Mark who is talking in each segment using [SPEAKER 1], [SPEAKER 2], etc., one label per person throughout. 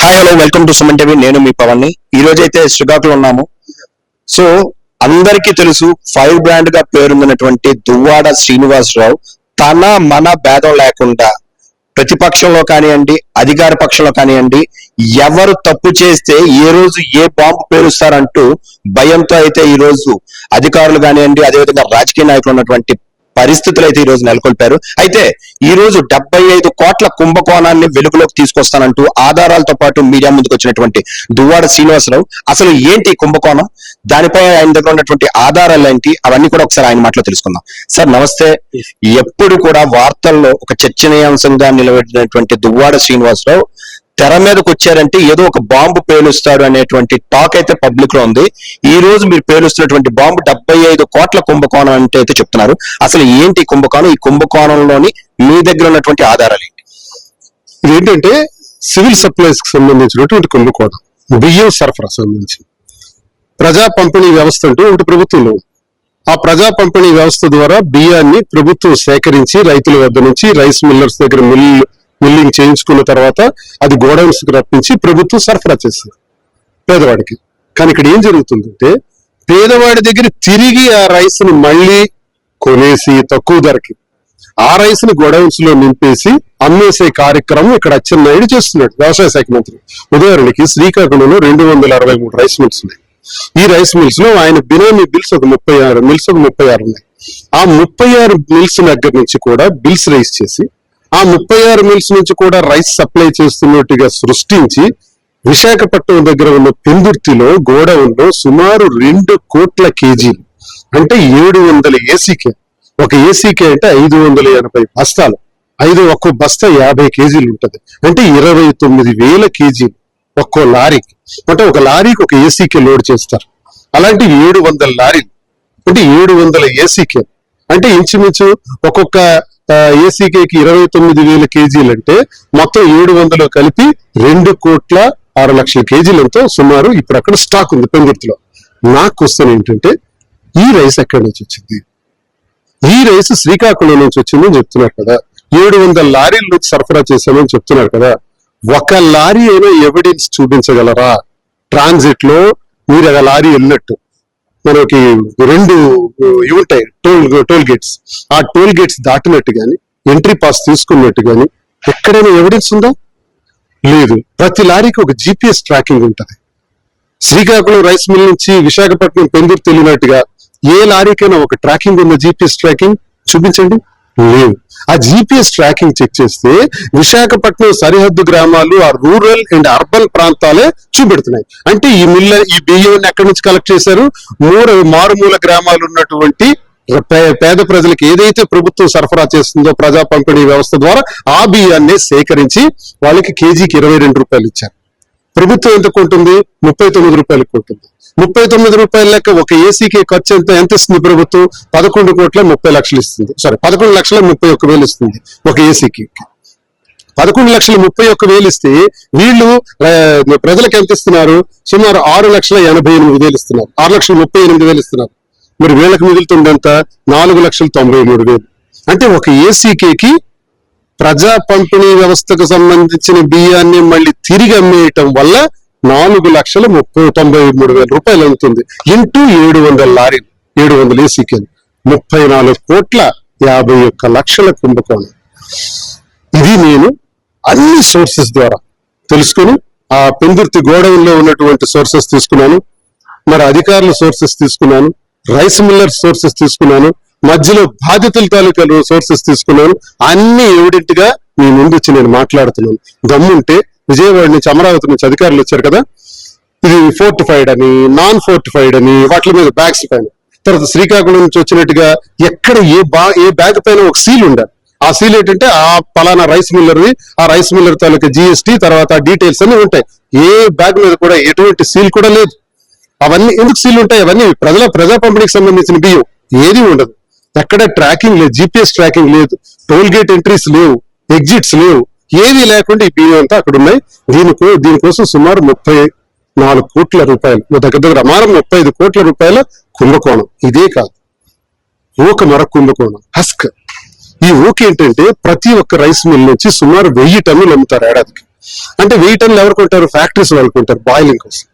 [SPEAKER 1] Hi hello welcome to Suman TV. నేను మీ పవన్ ని. ఈ రోజు అయితే శ్రీకాకుళంలో ఉన్నాము. సో అందరికీ తెలుసు, ఫైర్ బ్రాండ్ గా పేరున్నటువంటి దువ్వాడ శ్రీనివాసరావు తన మన భేదం లేకుండా ప్రతిపక్షంలో కానివ్వండి, అధికార పక్షంలో కానివ్వండి, ఎవరు తప్పు చేస్తే ఏ రోజు ఏ బాంబు పేరుస్తారంటూ భయంతో అయితే ఈ రోజు అధికారులు కానివ్వండి, అదేవిధంగా రాజకీయ నాయకులు ఉన్నటువంటి పరిస్థితులు అయితే ఈ రోజు నెలకొల్పారు. అయితే ఈ రోజు 75 కోట్ల కుంభకోణాన్ని వెలుగులోకి తీసుకొస్తానంటూ ఆధారాలతో పాటు మీడియా ముందుకు వచ్చినటువంటి దువ్వాడ శ్రీనివాసరావు అసలు ఏంటి కుంభకోణం, దానిపై ఆయన దగ్గర ఉన్నటువంటి ఆధారాలు ఏంటి, అవన్నీ కూడా ఒకసారి ఆయన మాటలో తెలుసుకుందాం. సార్ నమస్తే. ఎప్పుడు కూడా వార్తల్లో ఒక చర్చనీయాంశంగా నిలబెట్టినటువంటి దువ్వాడ శ్రీనివాసరావు తెర మీదకి వచ్చారంటే ఏదో ఒక బాంబు పేలుస్తాడు అనేటువంటి టాక్ అయితే పబ్లిక్ లో ఉంది. ఈ రోజు మీరు పేలుస్తున్నటువంటి బాంబు 75 కోట్ల కుంభకోణం అంటే అయితే చెప్తున్నారు. అసలు ఏంటి కుంభకోణం, ఈ కుంభకోణంలోని మీ దగ్గర ఉన్నటువంటి ఆధారాలు ఏంటి?
[SPEAKER 2] ఇదేంటంటే సివిల్ సప్లైస్ కి సంబంధించినటువంటి కుంభకోణం, బియ్యం సరఫరా సంబంధించి ప్రజా పంపిణీ వ్యవస్థ అంటూ ఒకటి ప్రభుత్వంలో. ఆ ప్రజా పంపిణీ వ్యవస్థ ద్వారా బియ్యాన్ని ప్రభుత్వం సేకరించి రైతుల వద్ద నుంచి రైస్ మిల్లర్స్ దగ్గర మిల్లింగ్ చేయించుకున్న తర్వాత అది గోడౌన్స్ కి రప్పించి ప్రభుత్వం సరఫరా చేస్తుంది పేదవాడికి. కానీ ఇక్కడ ఏం జరుగుతుందంటే పేదవాడి దగ్గర తిరిగి ఆ రైస్ ని మళ్ళీ కొనేసి తక్కువ ధరకి ఆ రైస్ ని గోడౌన్స్ లో నింపేసి అమ్మేసే కార్యక్రమం ఇక్కడ అచ్చెన్నాయుడు చేస్తున్నాడు, వ్యవసాయ శాఖ మంత్రి. ఉదాహరణకి శ్రీకాకుళంలో 263 రైస్ మిల్స్ ఉన్నాయి. ఈ రైస్ మిల్స్ లో ఆయన బినామీ బిల్స్ ఒక 36 ఉన్నాయి. ఆ 36 మిల్స్ దగ్గర నుంచి కూడా బిల్స్ రైజ్ చేసి ఆ 36 మిల్స్ నుంచి కూడా రైస్ సప్లై చేస్తున్నట్టుగా సృష్టించి విశాఖపట్నం దగ్గర ఉన్న పెందుర్తిలో గోడౌన్ లో సుమారు 2 కోట్ల కేజీలు అంటే 700 ఏసీకే. ఒక ఏసీకే అంటే 580 బస్తాలు. ఒక్కో బస్తా 50 కేజీలు ఉంటది. అంటే 29,000 కేజీలు ఒక్కో లారీకి. అంటే ఒక లారీకి ఒక ఏసీకే లోడ్ చేస్తారు. అలాంటి 700 లారీలు అంటే 700 ఏసీకే అంటే ఇంచుమించు ఒక్కొక్క ఏసీకేకి 29,000 కేజీలు అంటే మొత్తం 700 కలిపి 2,06,00,000 కేజీలతో సుమారు ఇప్పుడు అక్కడ స్టాక్ ఉంది పెందుర్తిలో. నా క్వశ్చన్ ఏంటంటే ఈ రైస్ ఎక్కడి నుంచి వచ్చింది? ఈ రైస్ శ్రీకాకుళం నుంచి వచ్చిందని చెప్తున్నారు కదా, 700 లారీల నుంచి సరఫరా చేశామని చెప్తున్నారు కదా. ఒక లారీ అయినా ఎవిడెన్స్ చూపించగలరా? ట్రాన్సిట్ లో మీరు ఆ లారీ వెళ్ళినట్టు మనకి 2 ఇవి ఉంటాయి టోల్ గేట్స్. ఆ టోల్ గేట్స్ దాటినట్టు గాని ఎంట్రీ పాస్ తీసుకున్నట్టు గాని ఎక్కడైనా ఎవిడెన్స్ ఉందా? లేదు. ప్రతి లారీకి ఒక జిపిఎస్ ట్రాకింగ్ ఉంటది. శ్రీకాకుళం రైస్ మిల్ నుంచి విశాఖపట్నం పెందుర్తి వెళ్ళినట్టుగా ఏ లారీకైనా ఒక ట్రాకింగ్ ఉందా? జిపిఎస్ ట్రాకింగ్ చూపించండి. లేదు. ఆ జిపిఎస్ ట్రాకింగ్ చెక్ చేస్తే విశాఖపట్నం సరిహద్దు గ్రామాలు, ఆ రూరల్ అండ్ అర్బన్ ప్రాంతాలే చూపెడుతున్నాయి. అంటే ఈ బియ్యాన్ని ఎక్కడి నుంచి కలెక్ట్ చేశారు? మారుమూల గ్రామాలు ఉన్నటువంటి పేద ప్రజలకు ఏదైతే ప్రభుత్వం సరఫరా చేస్తుందో ప్రజా పంపిణీ వ్యవస్థ ద్వారా ఆ బియ్యాన్ని సేకరించి వాళ్ళకి కేజీకి 22 రూపాయలు ఇచ్చారు. ప్రభుత్వం ఎంత కొంటుంది? 39 రూపాయలు కొంటుంది. 39 రూపాయల లెక్క ఒక ఏసీకి ఖర్చు ఎంత ఇస్తుంది ప్రభుత్వం? 11,30,00,000 ఇస్తుంది. 11,31,000 ఇస్తుంది ఒక ఏసీకి. 11,31,000 ఇస్తే వీళ్ళు ప్రజలకు ఎంత ఇస్తున్నారు? సుమారు 6,88,000 ఇస్తున్నారు. 6,38,000 ఇస్తున్నారు. మరి వీళ్ళకి మిగులుతుందంత 4,93,000. అంటే ఒక ఏసీకేకి ప్రజా పంపిణీ వ్యవస్థకు సంబంధించిన బియ్యాన్ని మళ్ళీ తిరిగి అమ్మేయటం వల్ల 4,93,000 రూపాయలు అవుతుంది. ఇంటూ 700 లారీలు, 700 ఏసీకేలు, 34,51,00,000 కుంభకోణం. ఇది నేను అన్ని సోర్సెస్ ద్వారా తెలుసుకుని ఆ పెందుర్తి గోడౌన్ లో ఉన్నటువంటి సోర్సెస్ తీసుకున్నాను, మరి అధికారుల సోర్సెస్ తీసుకున్నాను, రైస్ మిల్లర్ సోర్సెస్ తీసుకున్నాను, మధ్యలో బాధితుల తాలూకాలు సోర్సెస్ తీసుకున్నాను. అన్ని ఎవిడెంట్ గా మీ ముందు వచ్చి నేను మాట్లాడుతున్నాను. దమ్ముంటే విజయవాడ నుంచి, అమరావతి నుంచి అధికారులు వచ్చారు కదా, ఇది ఫోర్టిఫైడ్ అని, నాన్ ఫోర్టిఫైడ్ అని వాటి మీద బ్యాగ్స్ పైన, తర్వాత శ్రీకాకుళం నుంచి వచ్చినట్టుగా ఎక్కడ ఏ బ్యాగ్ పైన ఒక సీల్ ఉండాలి. ఆ సీల్ ఏంటంటే ఆ పలానా రైస్ మిల్లర్ది, ఆ రైస్ మిల్లర్ తాలూకా జిఎస్టీ తర్వాత డీటెయిల్స్ అన్ని ఉంటాయి. ఏ బ్యాగ్ మీద కూడా ఎటువంటి సీల్ కూడా లేదు. అవన్నీ ఎందుకు సీల్ ఉంటాయి? అవన్నీ ప్రజా పంపిణీకి సంబంధించిన బియ్యం. ఏది ఉండదు, ఎక్కడ ట్రాకింగ్ లేదు, జిపిఎస్ ట్రాకింగ్ లేదు, టోల్ గేట్ ఎంట్రీస్ లేవు, ఎగ్జిట్స్ లేవు, ఏది లేకుండా ఈ బియ్యం అంతా అక్కడ ఉన్నాయి. దీనికోసం సుమారు 34 కోట్ల రూపాయలు, దగ్గర 35 కోట్ల రూపాయల కుంభకోణం. ఇదే కాదు, మరొక కుంభకోణం హస్క్. ఈ ఏంటంటే ప్రతి ఒక్క రైస్ మిల్ నుంచి సుమారు 1000 టన్నులు అమ్ముతారు ఏడాదికి. అంటే 1000 టన్నులు ఎవరు కొంటారు? ఫ్యాక్టరీస్ వాళ్ళు కొంటారు బాయిలింగ్ కోసం.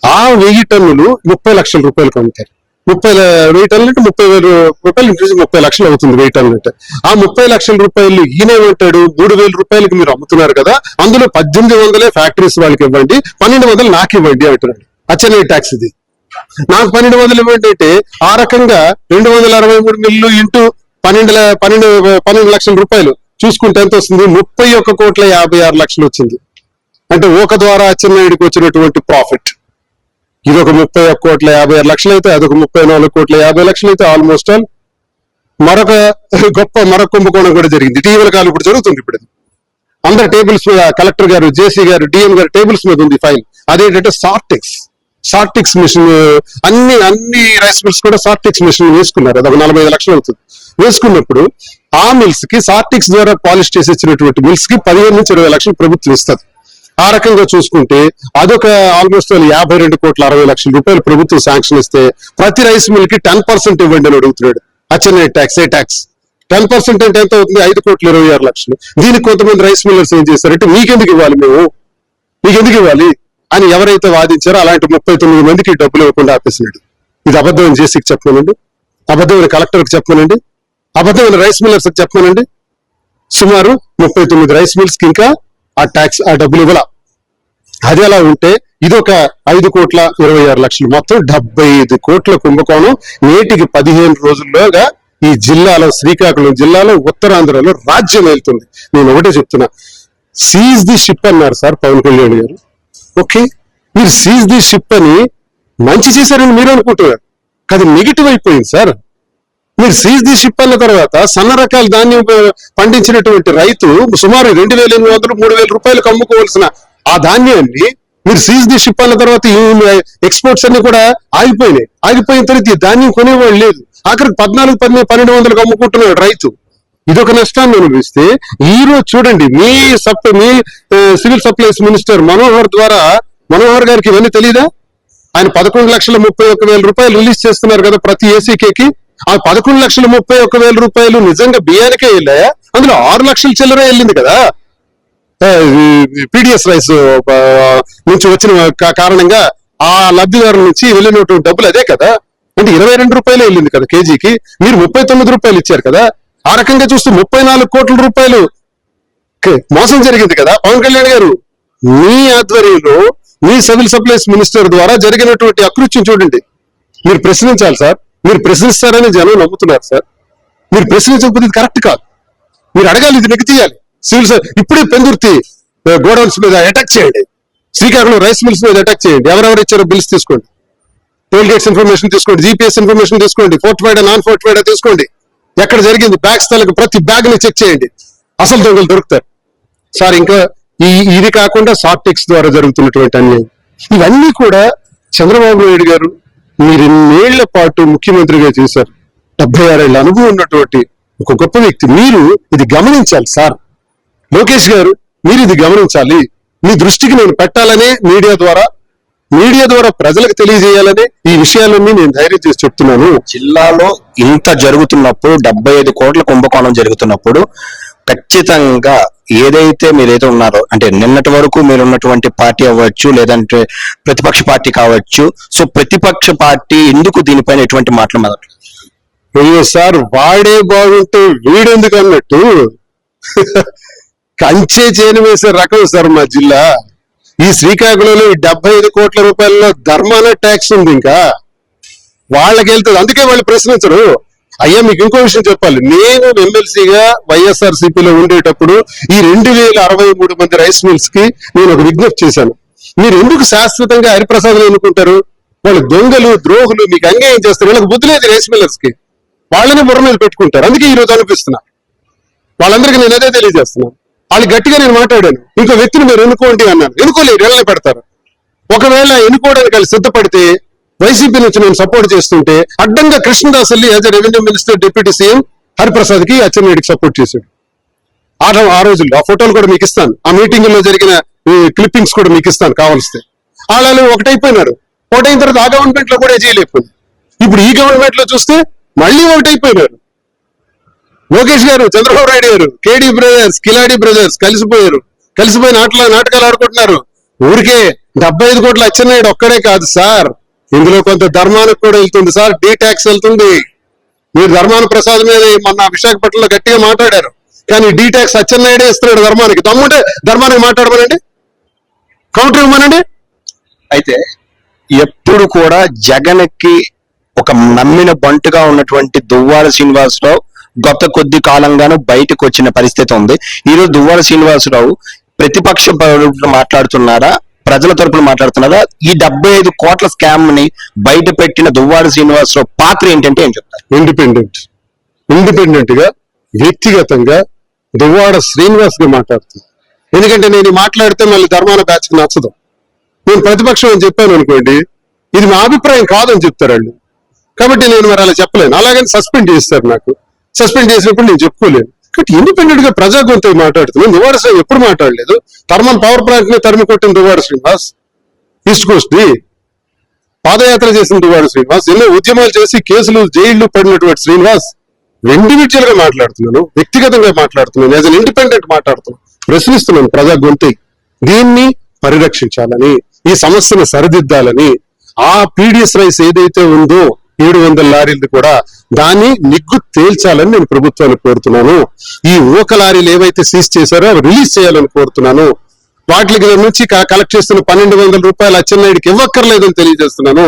[SPEAKER 2] ఆ 1000 టన్నులు 30 లక్షల రూపాయలు అమ్ముతారు. 1000 టన్నులు అంటే 30,000 రూపాయలు ఇంక్రీజ్ 30 లక్షలు అవుతుంది 1000 టన్నులు అంటే. ఆ 30 లక్షల రూపాయలు ఈయనేమంటాడు? 3000 రూపాయలకి మీరు అమ్ముతున్నారు కదా, అందులో 1800 ఫ్యాక్టరీస్ వాళ్ళకి ఇవ్వండి, 1200 నాకు ఇవ్వండి అంటున్నాడు. అచ్చెన్నాయుడు ట్యాక్స్ ఇది. నాకు 1200 ఇవ్వండి అంటే ఆ రకంగా 263 మిల్లు ఇంటూ 12 లక్షల రూపాయలు చూసుకుంటే ఎంత వస్తుంది? 31,56,00,000 వచ్చింది. అంటే ఒక ద్వారా అచ్చెన్నాయుడికి వచ్చినటువంటి ప్రాఫిట్ ఇది ఒక 31,56,00,000 అయితే, అదొక 34,50,00,000 అయితే, ఆల్మోస్ట్ ఆల్ మరొక కుంభకోణం కూడా జరిగింది. ఇటీవల కాలం ఇప్పుడు జరుగుతుంది. ఇప్పుడు అందరు టేబుల్స్ మీద, కలెక్టర్ గారు, జేసీ గారు, డిఎం గారు టేబుల్స్ మీద ఉంది ఫైల్. అదేంటంటే సార్టిక్స్ మిషన్. అన్ని రైస్ మిల్స్ కూడా సార్టిక్స్ మిషన్ వేసుకున్నారు. అది ఒక 45 లక్షలు అవుతుంది. వేసుకున్నప్పుడు ఆ మిల్స్ కి సార్టిక్స్ ద్వారా పాలిష్ చేసి ఇచ్చినటువంటి మిల్స్ కి 15 నుంచి 20 లక్షలు ప్రభుత్వం ఇస్తుంది. ఆ రకంగా చూసుకుంటే అదొక ఆల్మోస్ట్ 52,60,00,000 రూపాయలు ప్రభుత్వం శాంక్షన్ ఇస్తే, ప్రతి రైస్ మిల్ కి 10% ఇవ్వండి అని అడుగుతున్నాడు అచ్చెన్నాయుడు ట్యాక్స్. 10% అంటే ఎంత అవుతుంది? 5,26,00,000. దీనికి కొంతమంది రైస్ మిల్లర్స్ ఏం చేస్తారంటే, మీకెందుకు ఇవ్వాలి అని ఎవరైతే వాదించారో అలాంటి 39 మందికి డబ్బులు ఇవ్వకుండా ఆపేసినాడు. ఇది అబద్ధమైన జేసీకి చెప్పమనండి, అబద్ధమైన కలెక్టర్కి చెప్పమనండి, అబద్ధమైన రైస్ మిల్లర్స్ కి చెప్పమనండి. సుమారు 39 రైస్ మిల్స్ కి ఇంకా ఆ డబ్బులు ఇవ్వాల. అది అలా ఉంటే ఇదొక 5,26,00,000. మొత్తం 75 కోట్ల కుంభకోణం నేటికి 15 రోజుల్లోగా ఈ జిల్లాలో, శ్రీకాకుళం జిల్లాలో, ఉత్తరాంధ్రలో రాజ్యం వెళ్తుంది. నేను ఒకటే చెప్తున్నా, సీజ్ ది షిప్ అన్నారు సార్ పవన్ కళ్యాణ్ గారు. ఓకే, మీరు సీజ్ ది షిప్ అని మంచి చేశారని మీరు అనుకుంటున్నారు, అది నెగిటివ్ అయిపోయింది సార్. మీరు సీజ్ ది షిప్ అన్న తర్వాత సన్న రకాల ధాన్యం పండించినటువంటి రైతు సుమారు 2,800, 3,000 రూపాయలకు అమ్ముకోవాల్సిన ఆ ధాన్యాన్ని మీరు సీజ్ ది షిప్ అన్న తర్వాత ఎక్స్పోర్ట్స్ అన్ని కూడా ఆగిపోయిన తర్వాత ఈ ధాన్యం కొనేవాళ్ళు లేదు. ఆఖరికి 14,000-1,200 అమ్ముకుంటున్నాడు రైతు. ఇదొక నష్టాన్ని అనుభవిస్తే, ఈ రోజు చూడండి మీ సివిల్ సప్లైస్ మినిస్టర్ మనోహర్ గారికి ఇవన్నీ తెలీదా? ఆయన 11,31,000 రూపాయలు రిలీజ్ చేస్తున్నారు కదా ప్రతి ఏసీకేకి. ఆ 11,31,000 రూపాయలు నిజంగా బియ్యానికే వెళ్ళాయా? అందులో 6 లక్షల చిల్లరే వెళ్ళింది కదా పీడిఎస్ రైస్ నుంచి వచ్చిన కారణంగా. ఆ లబ్ధిదారుల నుంచి వెళ్ళినటువంటి డబ్బులు అదే కదా. అంటే 22 రూపాయలే వెళ్ళింది కదా కేజీకి. మీరు 39 రూపాయలు ఇచ్చారు కదా. ఆ రకంగా చూస్తే 34 కోట్ల రూపాయలు మోసం జరిగింది కదా. పవన్ కళ్యాణ్ గారు, మీ ఆధ్వర్యంలో మీ సివిల్ సప్లైస్ మినిస్టర్ ద్వారా జరిగినటువంటి అకృత్యం చూడండి. మీరు ప్రశ్నించాలి సార్. మీరు ప్రశ్నిస్తారని జనం నమ్ముతున్నారు సార్. మీరు ప్రశ్నించకపోతే ఇది కరెక్ట్ కాదు. మీరు అడగాలి, ఇది నెగ్గి తీయాలి. ఇప్పుడే పెందుర్తి గోడౌన్స్ మీద అటాక్ చేయండి, శ్రీకాకుళం రైస్ మిల్స్ మీద అటాక్ చేయండి. ఎవరెవరు ఇచ్చారో బిల్స్ తీసుకోండి, టోల్ గేట్స్ ఇన్ఫర్మేషన్ తీసుకోండి, జీపీఎస్ ఇన్ఫర్మేషన్ తీసుకోండి, ఫోర్టిఫైడ్ నాన్ ఫోర్టిఫైడ్ తీసుకోండి. ఎక్కడ జరిగింది బ్యాగ్స్ తాలూకు ప్రతి బ్యాగ్ ని చెక్ చేయండి. అసలు దొంగలు దొరుకుతారు సార్. ఇంకా ఇది కాకుండా సార్టిక్స్ ద్వారా జరుగుతున్నటువంటి అన్యాయం, ఇవన్నీ కూడా చంద్రబాబు నాయుడు గారు మీరు 2 ఏళ్ల పాటు ముఖ్యమంత్రిగా చేశారు. 76 ఏళ్ల అనుభవం ఉన్నటువంటి ఒక గొప్ప వ్యక్తి. మీరు ఇది గమనించాలి సార్. లోకేష్ గారు, మీరు ఇది గమనించాలి. మీ దృష్టికి నేను పెట్టాలనే మీడియా ద్వారా ప్రజలకు తెలియజేయాలని ఈ విషయాలన్నీ నేను ధైర్యం చేసి చెప్తున్నాను.
[SPEAKER 1] జిల్లాలో ఇంత జరుగుతున్నప్పుడు, 75 కోట్ల కుంభకోణం జరుగుతున్నప్పుడు, ఖచ్చితంగా ఏదైతే మీరైతే ఉన్నారో, అంటే నిన్నటి వరకు మీరు ఉన్నటువంటి పార్టీ అవ్వచ్చు, లేదంటే ప్రతిపక్ష పార్టీ కావచ్చు, సో ప్రతిపక్ష పార్టీ ఎందుకు దీనిపైన ఎటువంటి మాటలు మొదలు?
[SPEAKER 2] అయ్యో సార్, వాడే బాగుంటే వీడెందుకు అన్నట్టు కంచే చేను వేసే రకం సార్ మా జిల్లా. ఈ శ్రీకాకుళంలో 75 కోట్ల రూపాయలలో ధర్మాన ట్యాక్స్ ఉంది. ఇంకా వాళ్ళకి వెళ్తుంది. అందుకే వాళ్ళు ప్రశ్నించరు. అయ్యా, మీకు ఇంకో విషయం చెప్పాలి. నేను ఎమ్మెల్సీగా వైఎస్ఆర్సీపీలో ఉండేటప్పుడు ఈ 2,063 మంది రైస్ మిల్స్ కి నేను ఒక విజ్ఞప్తి చేశాను. మీరు ఎందుకు శాశ్వతంగా హరిప్రసాద్ ఎన్నుకుంటారు? వాళ్ళు దొంగలు, ద్రోహులు, మీకు అన్యాయం చేస్తారు. వీళ్ళకి బుద్ధి లేదు రైస్ మిల్లర్స్ కి. వాళ్ళని బుర్ర మీద పెట్టుకుంటారు. అందుకే ఈ రోజు అనిపిస్తున్నా. వాళ్ళందరికీ నేను అదే తెలియజేస్తున్నాను. వాళ్ళు గట్టిగా నేను మాట్లాడాను. ఇంకో వ్యక్తిని మీరు ఎన్నుకోండి అన్నాను. ఎన్నుకోలేదు, ఇళ్ళని పెడతారు. ఒకవేళ ఎన్నుకోవడానికి వాళ్ళు సిద్ధపడితే, వైసీపీ నుంచి నేను సపోర్ట్ చేస్తుంటే అడ్డంగా కృష్ణదాస్ అల్లి as revenue minister, deputy CM Hariprasad కి, అచ్చెన్నాయుడికి సపోర్ట్ చేశాడు. ఆ రోజుల్లో ఆ ఫోటోలు కూడా మీకు ఇస్తాను. ఆ మీటింగ్ లో జరిగిన క్లిప్పింగ్స్ కూడా మీకు ఇస్తాను కావాల్స్తే. వాళ్ళు ఒకటైపోయినారు. ఒకటైన తర్వాత ఆ గవర్నమెంట్ లో కూడా చేయలేకపోయింది. ఇప్పుడు ఈ గవర్నమెంట్ లో చూస్తే మళ్ళీ ఒకటైపోయినారు. లోకేష్ గారు, చంద్రబాబు నాయుడు గారు, కేడీ బ్రదర్స్, కిలాడి బ్రదర్స్ కలిసిపోయారు. కలిసిపోయి నాటకాలు ఆడుకుంటున్నారు. ఊరికే 75 కోట్ల అచ్చెన్నాయుడు ఒక్కడే కాదు సార్, ఇందులో కొంత ధర్మానికి కూడా వెళ్తుంది సార్, డీ ట్యాక్స్ వెళ్తుంది. మీరు ధర్మాన ప్రసాద్ మీద మొన్న విశాఖపట్నంలో గట్టిగా మాట్లాడారు, కానీ డీ ట్యాక్స్ అచ్చెన్నాయుడే ఇస్తున్నాడు ధర్మానికి. దమ్ముంటే ధర్మానికి మాట్లాడమనండి, కౌంటర్ ఇవ్వమనండి.
[SPEAKER 1] అయితే ఎప్పుడు కూడా జగన్ కి ఒక నమ్మిన బంటుగా ఉన్నటువంటి దువ్వాడ శ్రీనివాసరావు గత కొద్ది కాలంగానూ బయటకు వచ్చిన పరిస్థితి ఉంది. ఈరోజు దువ్వాడ శ్రీనివాసరావు ప్రతిపక్ష మాట్లాడుతున్నారా, ప్రజల తరపున మాట్లాడుతున్నారా? ఈ 75 కోట్ల స్కామ్ ని బయట పెట్టిన దువ్వాడ శ్రీనివాసరావు పాత్ర ఏంటంటే ఏం చెప్తారు?
[SPEAKER 2] ఇండిపెండెంట్ గా వ్యక్తిగతంగా దువ్వాడ శ్రీనివాస్ గా మాట్లాడుతుంది. ఎందుకంటే నేను మాట్లాడితే మళ్ళీ ధర్మాన బ్యాచ్ నచ్చదు. నేను ప్రతిపక్షం అని చెప్పాను అనుకోండి, ఇది మా అభిప్రాయం కాదని చెప్తారు వాళ్ళు. కాబట్టి నేను మరి అలా చెప్పలేను. అలాగని సస్పెండ్ చేస్తారు. నాకు సస్పెండ్ చేసినప్పుడు నేను చెప్పుకోలేను. కాబట్టి ఇండిపెండెంట్ గా ప్రజా గొంతు మాట్లాడుతున్నాను. దువ్వాడ శ్రీనివాస్ ఎప్పుడు మాట్లాడలేదు. థర్మల్ పవర్ ప్లాంట్ ని తరిమి కొట్టిన దువ్వాడ శ్రీనివాస్, ఈస్ట్ కోస్ట్ ది పాదయాత్ర చేసిన దువ్వాడ శ్రీనివాస్, ఎన్నో ఉద్యమాలు చేసి కేసులు జైళ్లు పడినటువంటి శ్రీనివాస్. ఇండివిజువల్ గా మాట్లాడుతున్నాను, వ్యక్తిగతంగా మాట్లాడుతున్నాను, యాజ్ అన్ ఇండిపెండెంట్ మాట్లాడుతున్నాను, ప్రశ్నిస్తున్నాను ప్రజా గొంతు. దీన్ని పరిరక్షించాలని, ఈ సమస్యను సరిదిద్దాలని, ఆ పీడిఎస్ రైస్ ఏదైతే ఉందో 700 లారీలు కూడా దాన్ని నిగ్గు తేల్చాలని నేను ప్రభుత్వాన్ని కోరుతున్నాను. ఈ ఊక లారీలు ఏవైతే సీజ్ చేశారో అవి రిలీజ్ చేయాలని కోరుతున్నాను. వాటికి నుంచి కలెక్ట్ చేస్తున్న 1200 రూపాయలు అచ్చెన్నాయుడికి ఇవ్వక్కర్లేదని తెలియజేస్తున్నాను.